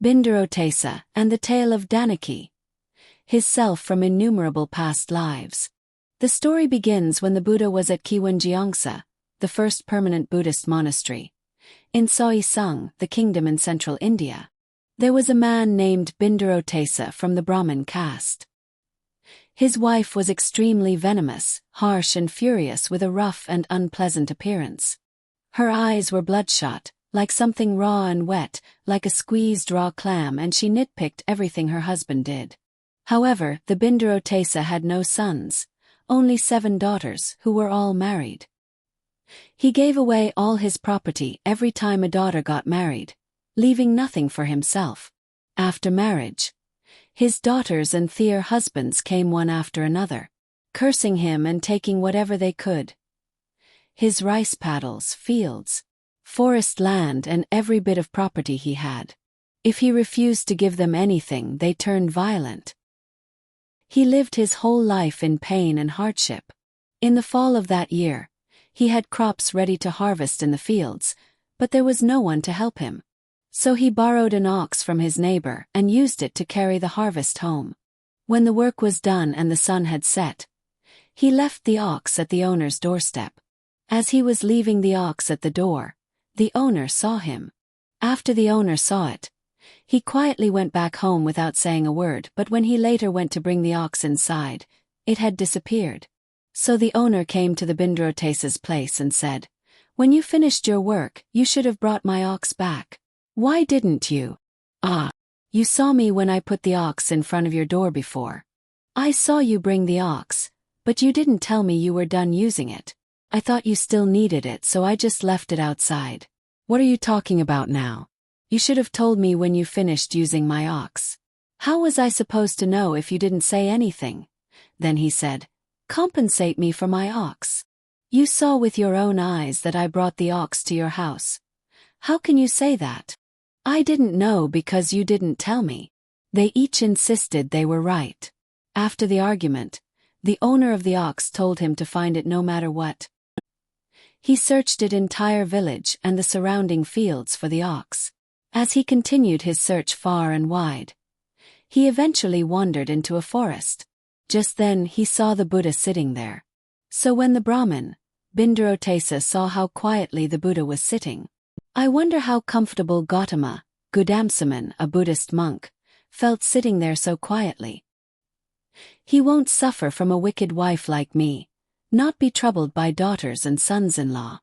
Bindurotasa, and the tale of Danniki, his self from innumerable past lives. The story begins when the Buddha was at Kiweon-jeongsa, the first permanent Buddhist monastery, in Sawi-seong, the kingdom in central India. There was a man named Bindurotasa from the Brahmin caste. His wife was extremely venomous, harsh and furious with a rough and unpleasant appearance. Her eyes were bloodshot, like something raw and wet, like a squeezed raw clam, and she nitpicked everything her husband did. However, the Bindurotasa had no sons, only 7 daughters who were all married. He gave away all his property every time a daughter got married, leaving nothing for himself. After marriage, his daughters and their husbands came one after another, cursing him and taking whatever they could. His rice paddles, fields, forest land, and every bit of property he had. If he refused to give them anything, they turned violent. He lived his whole life in pain and hardship. In the fall of that year, he had crops ready to harvest in the fields, but there was no one to help him. So he borrowed an ox from his neighbor and used it to carry the harvest home. When the work was done and the sun had set, he left the ox at the owner's doorstep. As he was leaving the ox at the door, the owner saw him. After the owner saw it, he quietly went back home without saying a word, but when he later went to bring the ox inside, it had disappeared. So the owner came to the Bindurotasa's place and said, "When you finished your work, you should have brought my ox back. Why didn't you? You saw me when I put the ox in front of your door before. I saw you bring the ox, but you didn't tell me you were done using it. I thought you still needed it, so I just left it outside. What are you talking about now? You should have told me when you finished using my ox. How was I supposed to know if you didn't say anything?" Then he said, "Compensate me for my ox. You saw with your own eyes that I brought the ox to your house. How can you say that?" "I didn't know because you didn't tell me." They each insisted they were right. After the argument, the owner of the ox told him to find it no matter what. He searched its entire village and the surrounding fields for the ox. As he continued his search far and wide, he eventually wandered into a forest. Just then he saw the Buddha sitting there. So when the Brahmin, Bindurotasa, saw how quietly the Buddha was sitting, "I wonder how comfortable Gautama, Gudamsaman, a Buddhist monk, felt sitting there so quietly. He won't suffer from a wicked wife like me, not be troubled by daughters and sons-in-law.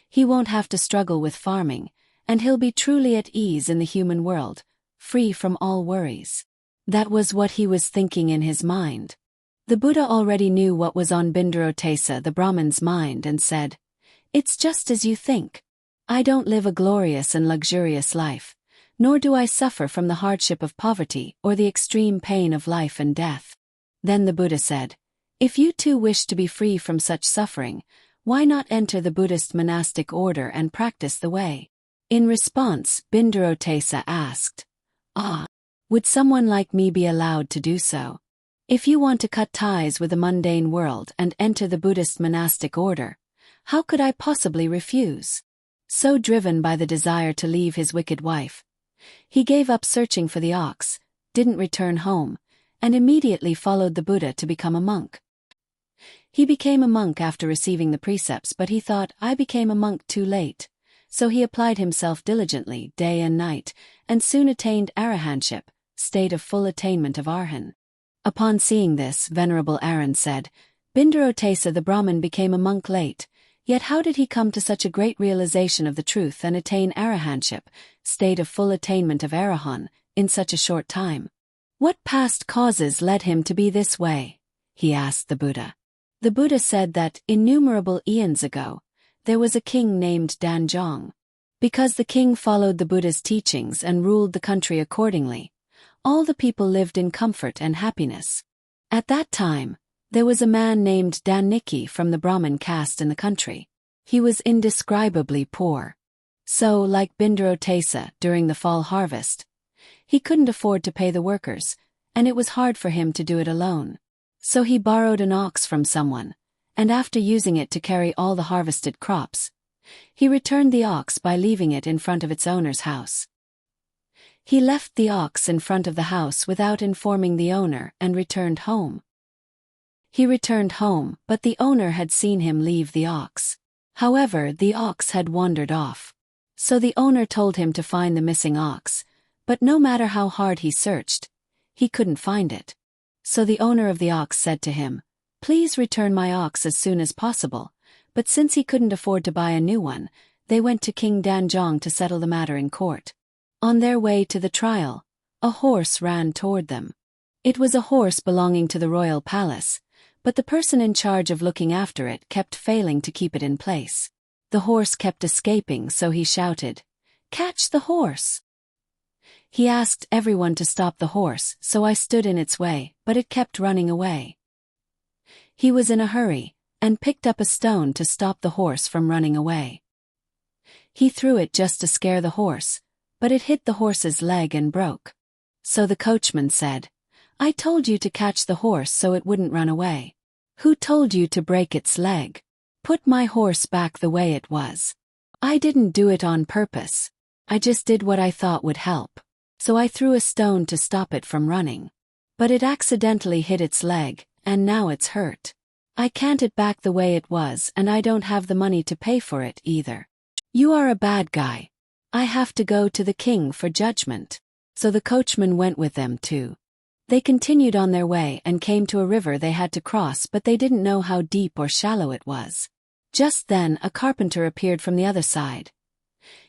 He won't have to struggle with farming, and he'll be truly at ease in the human world, free from all worries." That was what he was thinking in his mind. The Buddha already knew what was on Bindurotasa the Brahmin's mind and said, "It's just as you think. I don't live a glorious and luxurious life, nor do I suffer from the hardship of poverty or the extreme pain of life and death." Then the Buddha said, "If you too wish to be free from such suffering, why not enter the Buddhist monastic order and practice the way?" In response, Bindurotasa asked, "Would someone like me be allowed to do so? If you want to cut ties with the mundane world and enter the Buddhist monastic order, how could I possibly refuse?" So driven by the desire to leave his wicked wife, he gave up searching for the ox, didn't return home, and immediately followed the Buddha to become a monk. He became a monk after receiving the precepts, but he thought, "I became a monk too late." So he applied himself diligently day and night, and soon attained arahantship, state of full attainment of arhan. Upon seeing this, Venerable Aaron said, "Bindurotasa the Brahmin became a monk late, yet how did he come to such a great realization of the truth and attain arahantship, state of full attainment of arahan, in such a short time? What past causes led him to be this way?" he asked the Buddha. The Buddha said that, innumerable eons ago, there was a king named Danjong. Because the king followed the Buddha's teachings and ruled the country accordingly, all the people lived in comfort and happiness. At that time, there was a man named Danniki from the Brahmin caste in the country. He was indescribably poor. So, like Bindurotasa during the fall harvest, he couldn't afford to pay the workers, and it was hard for him to do it alone. So he borrowed an ox from someone, and after using it to carry all the harvested crops, he returned the ox by leaving it in front of its owner's house. He left the ox in front of the house without informing the owner and returned home. He returned home, but the owner had seen him leave the ox. However, the ox had wandered off. So the owner told him to find the missing ox, but no matter how hard he searched, he couldn't find it. So the owner of the ox said to him, "Please return my ox as soon as possible." But since he couldn't afford to buy a new one, they went to King Danjong to settle the matter in court. On their way to the trial, a horse ran toward them. It was a horse belonging to the royal palace, but the person in charge of looking after it kept failing to keep it in place. The horse kept escaping, so he shouted, "Catch the horse!" He asked everyone to stop the horse, so I stood in its way, but it kept running away. He was in a hurry, and picked up a stone to stop the horse from running away. He threw it just to scare the horse, but it hit the horse's leg and broke. So the coachman said, "I told you to catch the horse so it wouldn't run away. Who told you to break its leg? Put my horse back the way it was." I didn't do it on purpose. I just did what I thought would help. So I threw a stone to stop it from running. But it accidentally hit its leg, and now it's hurt. I can't it back the way it was, and I don't have the money to pay for it either. You are a bad guy. I have to go to the king for judgment. So the coachman went with them too. They continued on their way and came to a river they had to cross, but they didn't know how deep or shallow it was. Just then a carpenter appeared from the other side.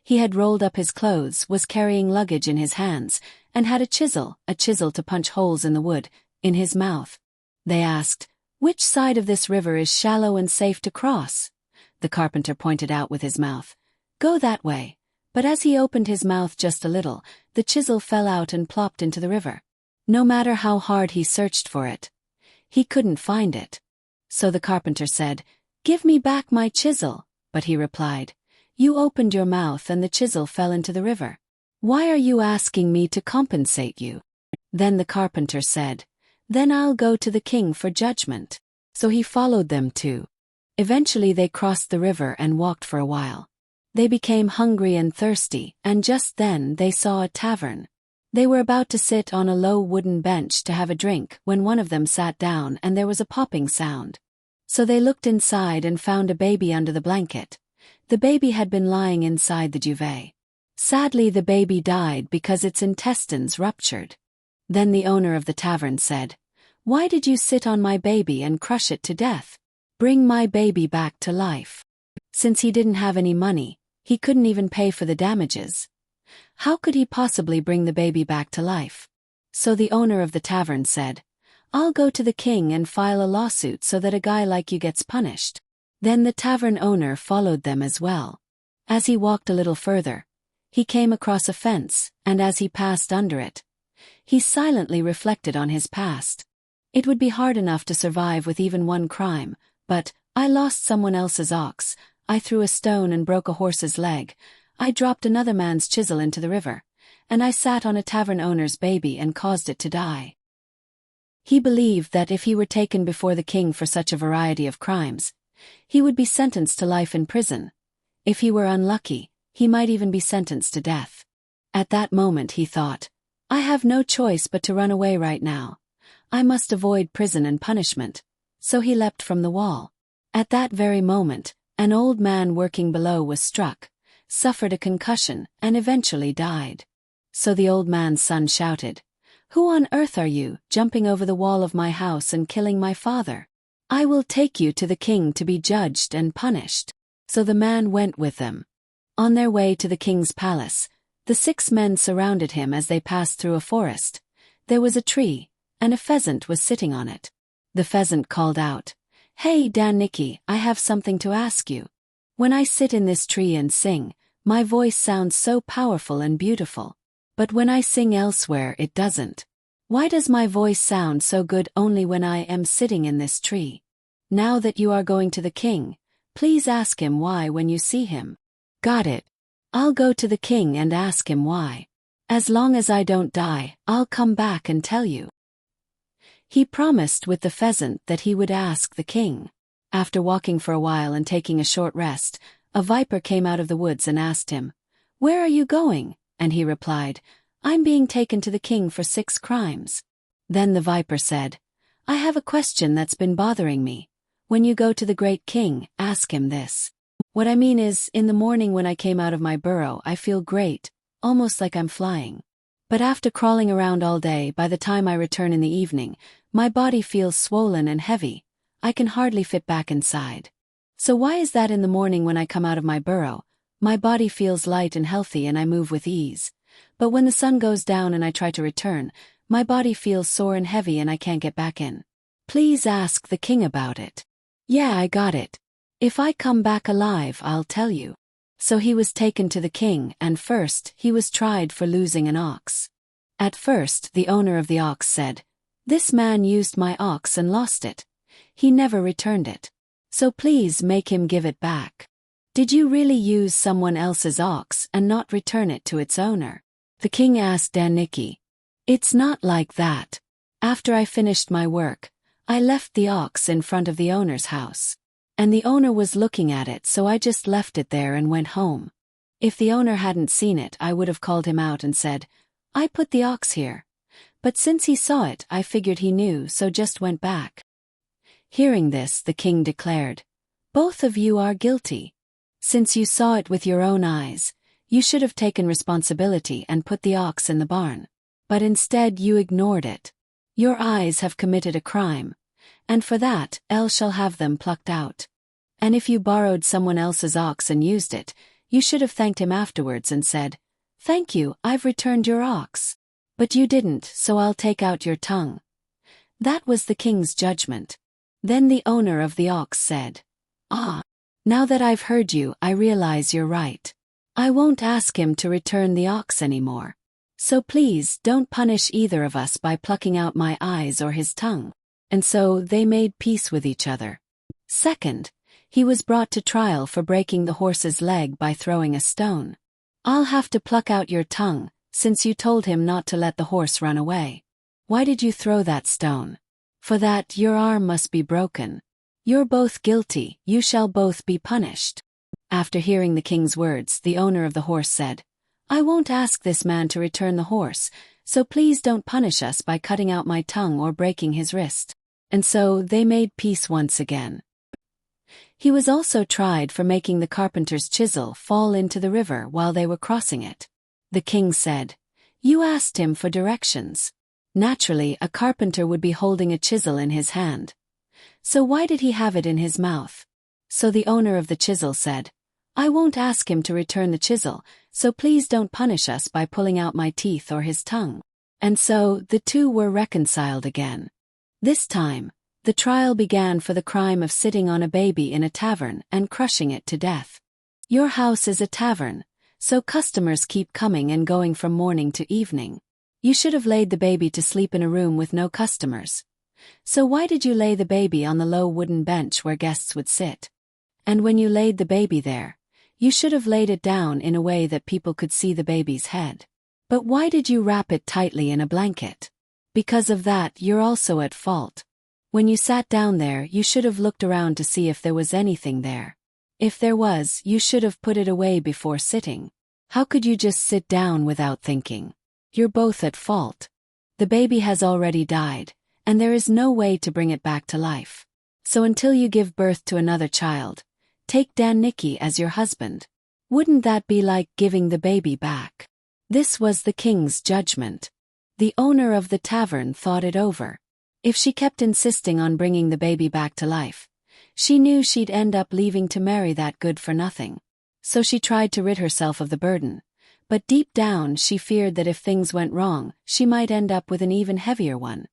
He had rolled up his clothes, was carrying luggage in his hands, and had a chisel to punch holes in the wood, in his mouth. They asked, "Which side of this river is shallow and safe to cross?" The carpenter pointed out with his mouth, "Go that way." But as he opened his mouth just a little, the chisel fell out and plopped into the river. No matter how hard he searched for it, he couldn't find it. So the carpenter said, "Give me back my chisel." But he replied, "You opened your mouth and the chisel fell into the river. Why are you asking me to compensate you?" Then the carpenter said, "Then I'll go to the king for judgment." So he followed them too. Eventually they crossed the river and walked for a while. They became hungry and thirsty, and just then they saw a tavern. They were about to sit on a low wooden bench to have a drink when one of them sat down and there was a popping sound. So they looked inside and found a baby under the blanket. The baby had been lying inside the duvet. Sadly, the baby died because its intestines ruptured. Then the owner of the tavern said, "Why did you sit on my baby and crush it to death? Bring my baby back to life." Since he didn't have any money, he couldn't even pay for the damages. How could he possibly bring the baby back to life? So the owner of the tavern said, "I'll go to the king and file a lawsuit so that a guy like you gets punished." Then the tavern owner followed them as well. As he walked a little further, he came across a fence, and as he passed under it, he silently reflected on his past. It would be hard enough to survive with even one crime, but I lost someone else's ox, I threw a stone and broke a horse's leg, I dropped another man's chisel into the river, and I sat on a tavern owner's baby and caused it to die. He believed that if he were taken before the king for such a variety of crimes, he would be sentenced to life in prison. If he were unlucky, he might even be sentenced to death. At that moment he thought, "I have no choice but to run away right now. I must avoid prison and punishment." So he leapt from the wall. At that very moment, an old man working below was struck, suffered a concussion, and eventually died. So the old man's son shouted, "Who on earth are you, jumping over the wall of my house and killing my father? I will take you to the king to be judged and punished." So the man went with them. On their way to the king's palace, the 6 men surrounded him as they passed through a forest. There was a tree, and a pheasant was sitting on it. The pheasant called out, "Hey Danniki, I have something to ask you. When I sit in this tree and sing, my voice sounds so powerful and beautiful. But when I sing elsewhere it doesn't. Why does my voice sound so good only when I am sitting in this tree? Now that you are going to the king, please ask him why when you see him." "Got it. I'll go to the king and ask him why. As long as I don't die, I'll come back and tell you." He promised with the pheasant that he would ask the king. After walking for a while and taking a short rest, a viper came out of the woods and asked him, "Where are you going?" And he replied, I'm being taken to the king for 6 crimes. Then the viper said, I have a question that's been bothering me. When you go to the great king, ask him this. What I mean is, in the morning when I came out of my burrow, I feel great, almost like I'm flying. But after crawling around all day, by the time I return in the evening, my body feels swollen and heavy. I can hardly fit back inside. So why is that in the morning when I come out of my burrow, my body feels light and healthy and I move with ease? But when the sun goes down and I try to return, my body feels sore and heavy and I can't get back in. Please ask the king about it. Yeah, I got it. If I come back alive, I'll tell you. So he was taken to the king, and first he was tried for losing an ox. At first the owner of the ox said, This man used my ox and lost it. He never returned it. So please make him give it back. Did you really use someone else's ox and not return it to its owner? The king asked Danniki. It's not like that. After I finished my work, I left the ox in front of the owner's house. And the owner was looking at it, so I just left it there and went home. If the owner hadn't seen it, I would have called him out and said, I put the ox here. But since he saw it, I figured he knew, so just went back. Hearing this, the king declared, Both of you are guilty. Since you saw it with your own eyes, you should have taken responsibility and put the ox in the barn. But instead you ignored it. Your eyes have committed a crime, and for that, El shall have them plucked out. And if you borrowed someone else's ox and used it, you should have thanked him afterwards and said, Thank you, I've returned your ox. But you didn't, so I'll take out your tongue. That was the king's judgment. Then the owner of the ox said, Now that I've heard you, I realize you're right. I won't ask him to return the ox anymore. So please don't punish either of us by plucking out my eyes or his tongue. And so they made peace with each other. Second, he was brought to trial for breaking the horse's leg by throwing a stone. I'll have to pluck out your tongue, since you told him not to let the horse run away. Why did you throw that stone? For that your arm must be broken. You're both guilty, you shall both be punished. After hearing the king's words, the owner of the horse said, I won't ask this man to return the horse, so please don't punish us by cutting out my tongue or breaking his wrist. And so they made peace once again. He was also tried for making the carpenter's chisel fall into the river while they were crossing it. The king said, You asked him for directions. Naturally, a carpenter would be holding a chisel in his hand. So why did he have it in his mouth? So the owner of the chisel said, I won't ask him to return the chisel, so please don't punish us by pulling out my teeth or his tongue. And so the two were reconciled again. This time, the trial began for the crime of sitting on a baby in a tavern and crushing it to death. Your house is a tavern, so customers keep coming and going from morning to evening. You should have laid the baby to sleep in a room with no customers. So why did you lay the baby on the low wooden bench where guests would sit? And when you laid the baby there, you should have laid it down in a way that people could see the baby's head. But why did you wrap it tightly in a blanket? Because of that, you're also at fault. When you sat down there, you should have looked around to see if there was anything there. If there was, you should have put it away before sitting. How could you just sit down without thinking? You're both at fault. The baby has already died, and there is no way to bring it back to life. So until you give birth to another child, take Danniki as your husband. Wouldn't that be like giving the baby back? This was the king's judgment. The owner of the tavern thought it over. If she kept insisting on bringing the baby back to life, she knew she'd end up leaving to marry that good-for-nothing. So she tried to rid herself of the burden. But deep down she feared that if things went wrong, she might end up with an even heavier one.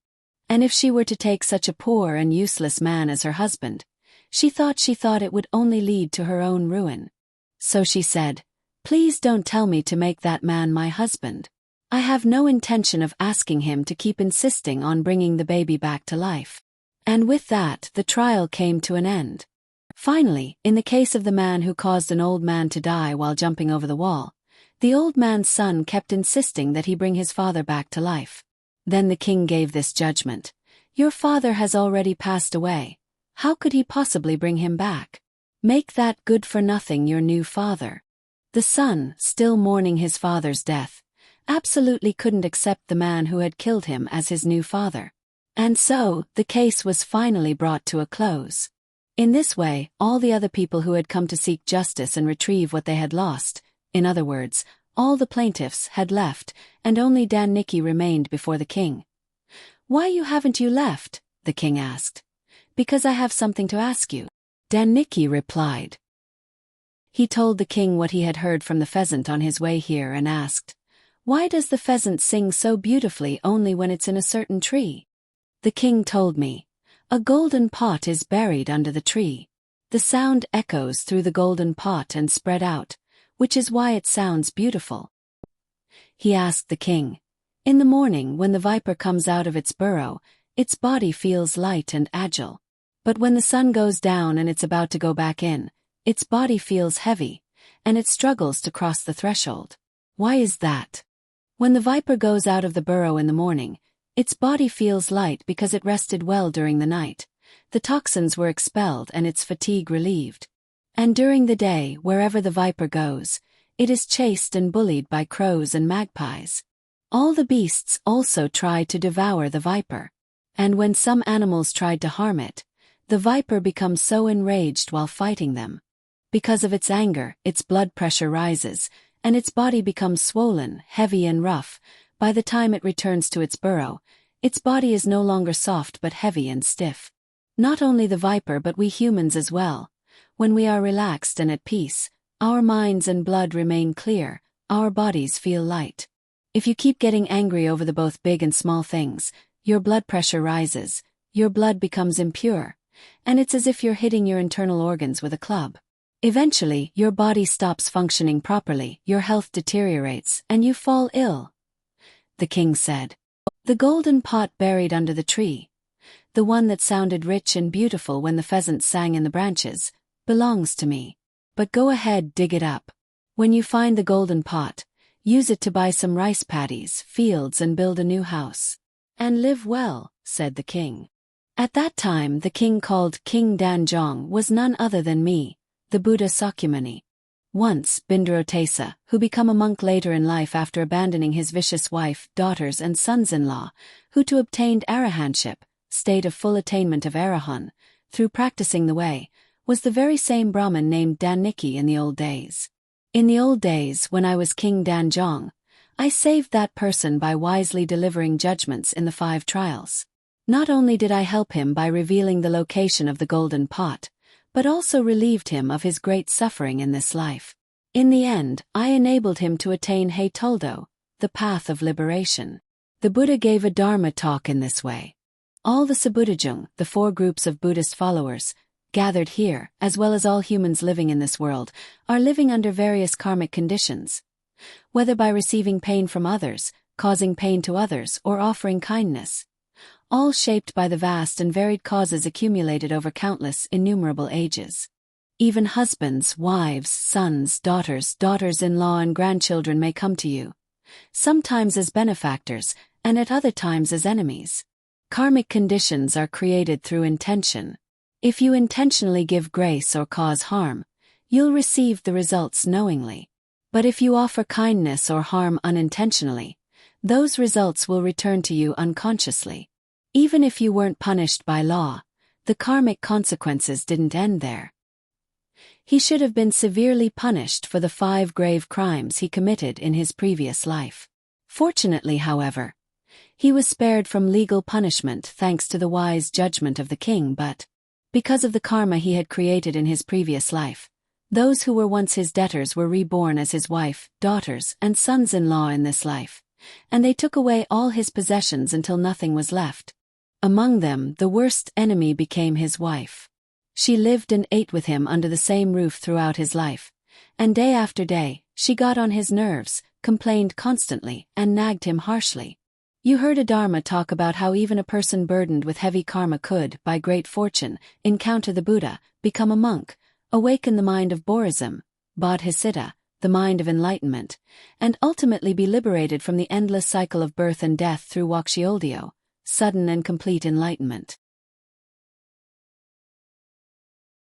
And if she were to take such a poor and useless man as her husband, she thought it would only lead to her own ruin. So she said, Please don't tell me to make that man my husband. I have no intention of asking him to keep insisting on bringing the baby back to life. And with that, the trial came to an end. Finally, in the case of the man who caused an old man to die while jumping over the wall, the old man's son kept insisting that he bring his father back to life. Then the king gave this judgment. Your father has already passed away. How could he possibly bring him back? Make that good-for-nothing your new father. The son, still mourning his father's death, absolutely couldn't accept the man who had killed him as his new father. And so, the case was finally brought to a close. In this way, all the other people who had come to seek justice and retrieve what they had lost, in other words, all the plaintiffs had left, and only Danniki remained before the king. "Why haven't you left?" the king asked. "Because I have something to ask you," Danniki replied. He told the king what he had heard from the pheasant on his way here and asked, "Why does the pheasant sing so beautifully only when it's in a certain tree?" The king told me, "A golden pot is buried under the tree. The sound echoes through the golden pot and spread out, which is why it sounds beautiful." He asked the king, "In the morning when the viper comes out of its burrow, its body feels light and agile. But when the sun goes down and it's about to go back in, its body feels heavy, and it struggles to cross the threshold. Why is that?" "When the viper goes out of the burrow in the morning, its body feels light because it rested well during the night, the toxins were expelled and its fatigue relieved. And during the day, wherever the viper goes, it is chased and bullied by crows and magpies. All the beasts also try to devour the viper. And when some animals tried to harm it, the viper becomes so enraged while fighting them. Because of its anger, its blood pressure rises, and its body becomes swollen, heavy and rough. By the time it returns to its burrow, its body is no longer soft but heavy and stiff. Not only the viper but we humans as well. When we are relaxed and at peace, our minds and blood remain clear, our bodies feel light. If you keep getting angry over the both big and small things, your blood pressure rises, your blood becomes impure, and it's as if you're hitting your internal organs with a club. Eventually, your body stops functioning properly, your health deteriorates, and you fall ill." The king said, "The golden pot buried under the tree, the one that sounded rich and beautiful when the pheasants sang in the branches, belongs to me. But go ahead, dig it up. When you find the golden pot, use it to buy some rice paddies, fields and build a new house. And live well," said the king. At that time the king called King Danjong was none other than me, the Buddha Sakyamuni. Once, Bindurotasa, who became a monk later in life after abandoning his vicious wife, daughters and sons-in-law, who to obtained arahantship, state of full attainment of arahant, through practicing the way, was the very same Brahmin named Danniki in the old days. In the old days when I was King Danjong, I saved that person by wisely delivering judgments in the 5 trials. Not only did I help him by revealing the location of the golden pot, but also relieved him of his great suffering in this life. In the end, I enabled him to attain Heitoldo, the path of liberation. The Buddha gave a Dharma talk in this way. All the Sabuddhajung, the 4 groups of Buddhist followers, gathered here, as well as all humans living in this world, are living under various karmic conditions. Whether by receiving pain from others, causing pain to others, or offering kindness. All shaped by the vast and varied causes accumulated over countless, innumerable ages. Even husbands, wives, sons, daughters-in-law and grandchildren may come to you. Sometimes as benefactors, and at other times as enemies. Karmic conditions are created through intention. If you intentionally give grace or cause harm, you'll receive the results knowingly. But if you offer kindness or harm unintentionally, those results will return to you unconsciously. Even if you weren't punished by law, the karmic consequences didn't end there. He should have been severely punished for the 5 grave crimes he committed in his previous life. Fortunately, however, he was spared from legal punishment thanks to the wise judgment of the king, but because of the karma he had created in his previous life, those who were once his debtors were reborn as his wife, daughters, and sons-in-law in this life, and they took away all his possessions until nothing was left. Among them, the worst enemy became his wife. She lived and ate with him under the same roof throughout his life, and day after day, she got on his nerves, complained constantly, and nagged him harshly. You heard a Dharma talk about how even a person burdened with heavy karma could, by great fortune, encounter the Buddha, become a monk, awaken the mind of Borisim, bodhicitta, the mind of enlightenment, and ultimately be liberated from the endless cycle of birth and death through Wakshioldyo, sudden and complete enlightenment.